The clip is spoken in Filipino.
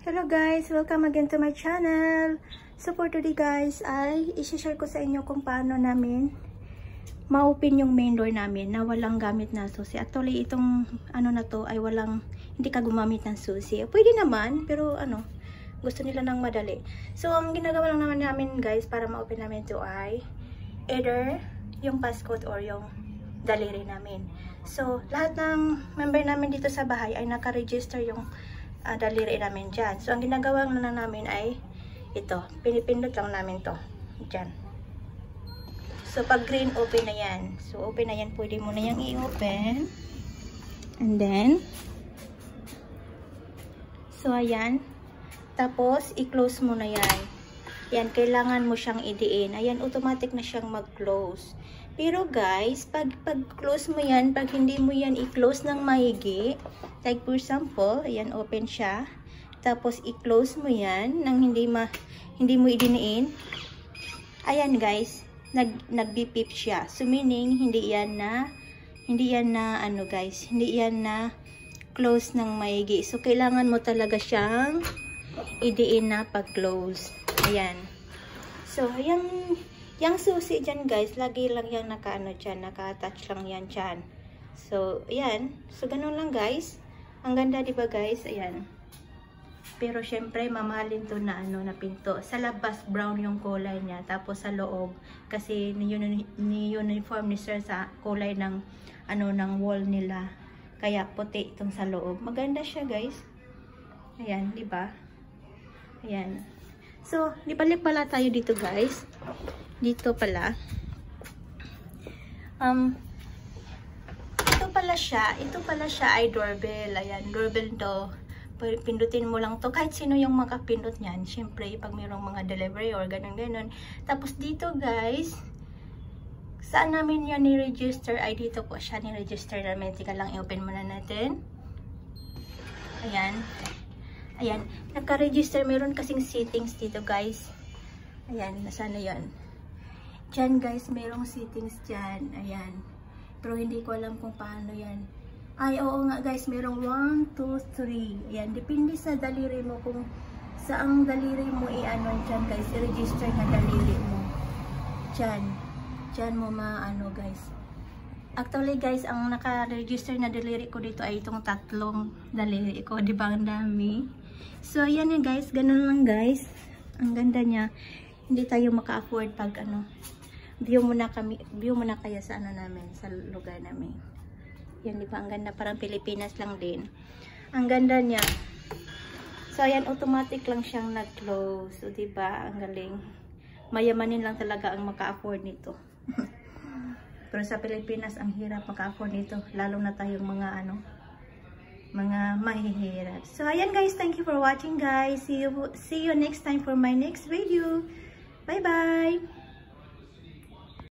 Hello guys! Welcome again to my channel. So for today guys, ay isi-share ko sa inyo kung paano namin ma-open yung main door namin na walang gamit na susi. Actually, itong ano na to ay hindi ka gumamit ng susi. Pwede naman, pero gusto nila ng madali. So ang ginagawa lang naman namin guys para ma-open namin ito ay either yung passcode or yung daliri namin. So lahat ng member namin dito sa bahay ay naka-register yung daliri namin dyan. So ang ginagawa lang namin ay ito, pinipindot lang namin to dyan. So pag green, open na yan. So open na yan, pwede mo na yung i-open. And then so ayan, tapos i-close mo na yan. Yan, kailangan mo siyang idiin. Ayan, automatic na siyang mag-close. Pero guys, pag close mo yan, pag hindi mo yan i-close ng maigi, like for example, ayan, open siya. Tapos i-close mo yan nang hindi mo idiniin. Ayan guys, nag-beep siya. So meaning hindi yan na close ng maigi. So kailangan mo talaga siyang idiin na pag-close. Ayan. So yung susi dyan guys, lagi lang yan naka-attach lang yan dyan. So, ayan. So, ganun lang guys. Ang ganda, diba guys? Ayan. Pero, syempre, mamahalin to na pinto. Sa labas, brown yung kulay niya. Tapos, sa loob, kasi ni-uniform ni sir sa kulay ng, ng wall nila. Kaya, puti itong sa loob. Maganda siya guys. Ayan, diba? Ayan. So, balik pala tayo dito guys. Dito pala. Ito pala siya ay doorbell. Ayan, doorbell to. Pindutin mo lang to. Kahit sino yung makapindot niyan. Siyempre, pag mayroong mga delivery or ganun-ganun. Tapos dito guys, saan namin yan ni-register? Ay, dito po siya ni-register namin. Tika lang, i-open muna natin. Ayan. Ayan, naka-register. Meron kasing settings dito guys. Ayan, nasaan na yun? Diyan guys, merong settings dyan. Ayan. Pero hindi ko alam kung paano yan. Ay, oo nga guys, merong 1, 2, 3. Ayan, depende sa daliri mo kung saang daliri mo dyan guys. I-register na daliri mo. Dyan mo guys. Actually guys, ang naka-register na daliri ko dito ay itong tatlong daliri ko. Diba ang dami? So, ayan yan guys. Ganun lang guys. Ang ganda niya. Hindi tayo maka-afford pag view mo na kaya sa namin, sa lugar namin. Yan, diba? Ang ganda, parang Pilipinas lang din. Ang ganda niya. So, ayan, automatic lang siyang nag-close. So, diba? Ang galing. Mayamanin lang talaga ang maka-afford nito. Pero sa Pilipinas, ang hirap maka-afford nito. Lalo na tayong mga mahihirap. So, ayan guys, thank you for watching guys. See you next time for my next video. Bye-bye!